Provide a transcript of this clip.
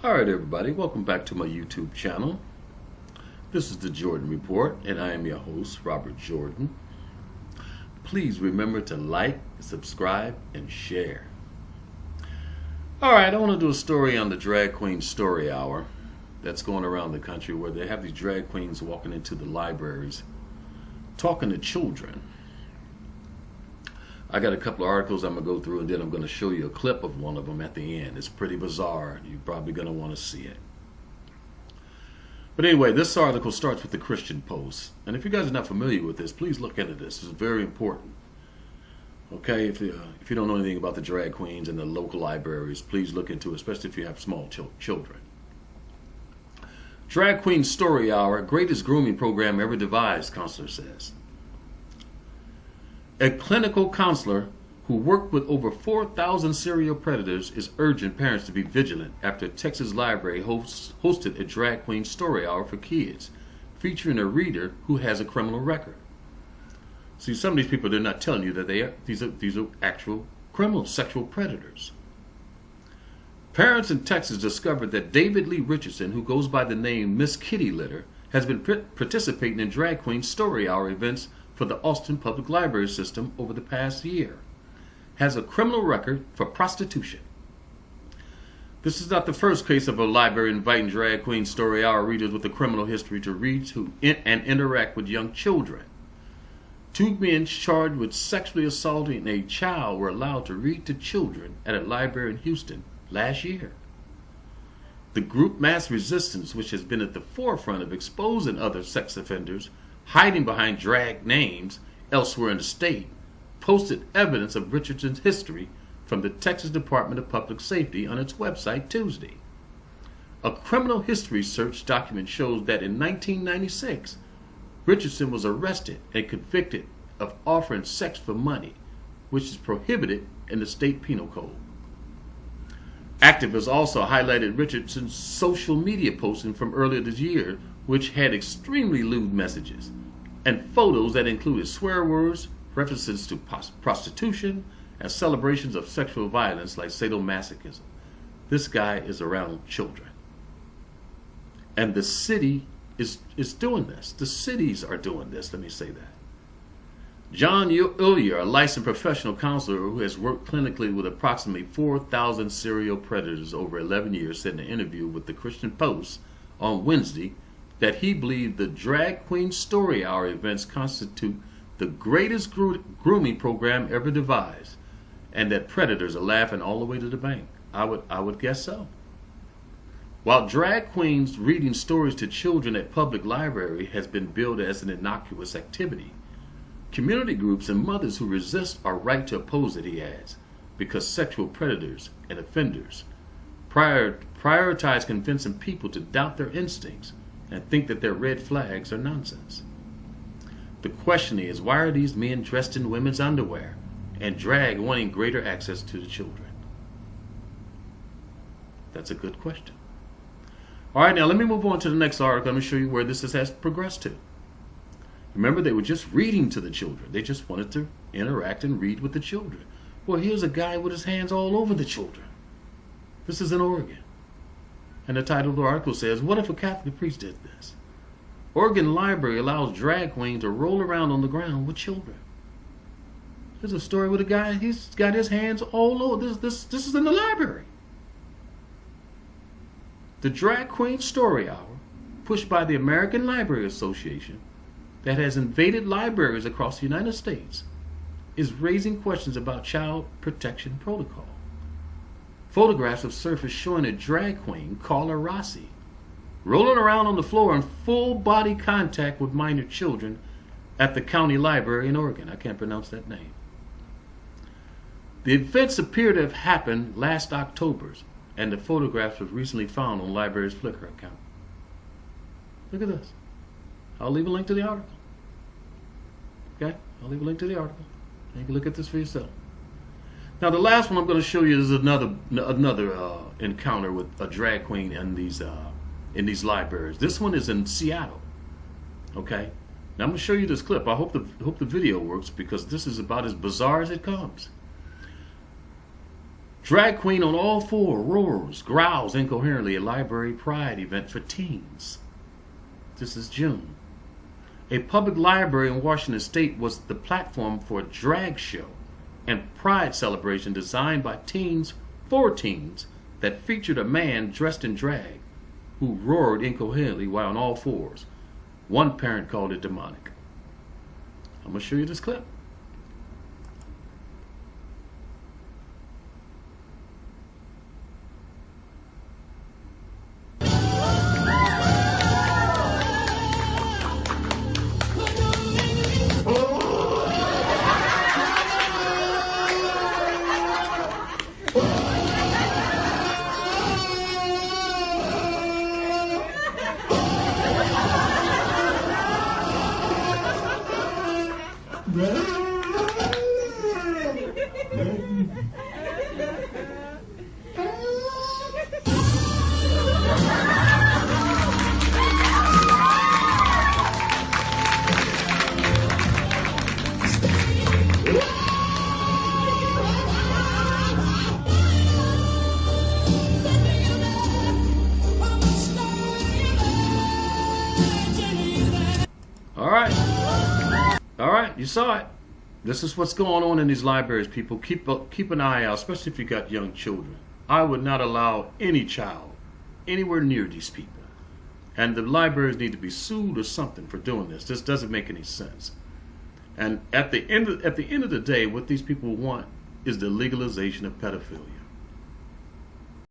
Alright everybody, welcome back to my YouTube channel. This is the Jordan Report and I am your host, Robert Jordan. Please remember to like, subscribe, and share. Alright, I want to do a story on the Drag Queen Story Hour that's going around the country where they have these drag queens walking into the libraries talking to children. I got a couple of articles I'm going to go through and then I'm going to show you a clip of one of them at the end. It's pretty bizarre. You're probably going to want to see it. But anyway, this article starts with the Christian Post. And if you guys are not familiar with this, please look into this. It's very important. Okay, if you don't know anything about the drag queens and the local libraries, please look into it, especially if you have small children. Drag Queen Story Hour, greatest grooming program ever devised, counselor says. A clinical counselor who worked with over 4,000 serial predators is urging parents to be vigilant after Texas Library hosted a drag queen story hour for kids, featuring a reader who has a criminal record. See, some of these people, they're not telling you that these are actual criminal sexual predators. Parents in Texas discovered that David Lee Richardson, who goes by the name Miss Kitty Litter, has been participating in drag queen story hour events for the Austin Public Library System over the past year, has a criminal record for prostitution. This is not the first case of a library inviting drag queen story hour readers with a criminal history to read to and interact with young children. Two men charged with sexually assaulting a child were allowed to read to children at a library in Houston last year. The group Mass Resistance, which has been at the forefront of exposing other sex offenders hiding behind drag names elsewhere in the state, posted evidence of Richardson's history from the Texas Department of Public Safety on its website Tuesday. A criminal history search document shows that in 1996, Richardson was arrested and convicted of offering sex for money, which is prohibited in the state penal code. Activists also highlighted Richardson's social media posting from earlier this year, which had extremely lewd messages and photos that included swear words, references to prostitution, and celebrations of sexual violence like sadomasochism. This guy is around children. And the city is doing this. The cities are doing this, let me say that. John Illier, a licensed professional counselor who has worked clinically with approximately 4,000 serial predators over 11 years, said in an interview with the Christian Post on Wednesday that he believed the Drag Queen Story Hour events constitute the greatest grooming program ever devised, and that predators are laughing all the way to the bank. I would guess so. While drag queens reading stories to children at public library has been billed as an innocuous activity, community groups and mothers who resist are right to oppose it, he adds, because sexual predators and offenders prioritize convincing people to doubt their instincts and think that their red flags are nonsense. The question is, why are these men dressed in women's underwear and drag wanting greater access to the children? That's a good question. All right, now let me move on to the next article. Let me show you where this has progressed to. Remember, they were just reading to the children. They just wanted to interact and read with the children. Well, here's a guy with his hands all over the children. This is in Oregon. And the title of the article says, "What if a Catholic priest did this?" Oregon Library allows drag queen to roll around on the ground with children. There's a story with a guy, he's got his hands all over. This is in the library. The Drag Queen Story Hour, pushed by the American Library Association, that has invaded libraries across the United States, is raising questions about child protection protocol. Photographs have surfaced showing a drag queen, Carla Rossi, rolling around on the floor in full body contact with minor children at the county library in Oregon. I can't pronounce that name. The events appear to have happened last October, and the photographs were recently found on the library's Flickr account. Look at this. I'll leave a link to the article. Okay? I'll leave a link to the article. You can look at this for yourself. Now, the last one I'm going to show you is another encounter with a drag queen in these libraries. This one is in Seattle. Okay? Now, I'm going to show you this clip. I hope the video works because this is about as bizarre as it comes. Drag queen on all four roars, growls incoherently at library pride event for teens. This is June. A public library in Washington State was the platform for a drag show and pride celebration designed by teens for teens that featured a man dressed in drag who roared incoherently while on all fours. One parent called it demonic. I'm going to show you this clip. All right, you saw it. This is what's going on in these libraries, people. Keep an eye out, especially if you got young children. I would not allow any child anywhere near these people. And the libraries need to be sued or something for doing this. This doesn't make any sense. And at the end of the day, what these people want is the legalization of pedophilia.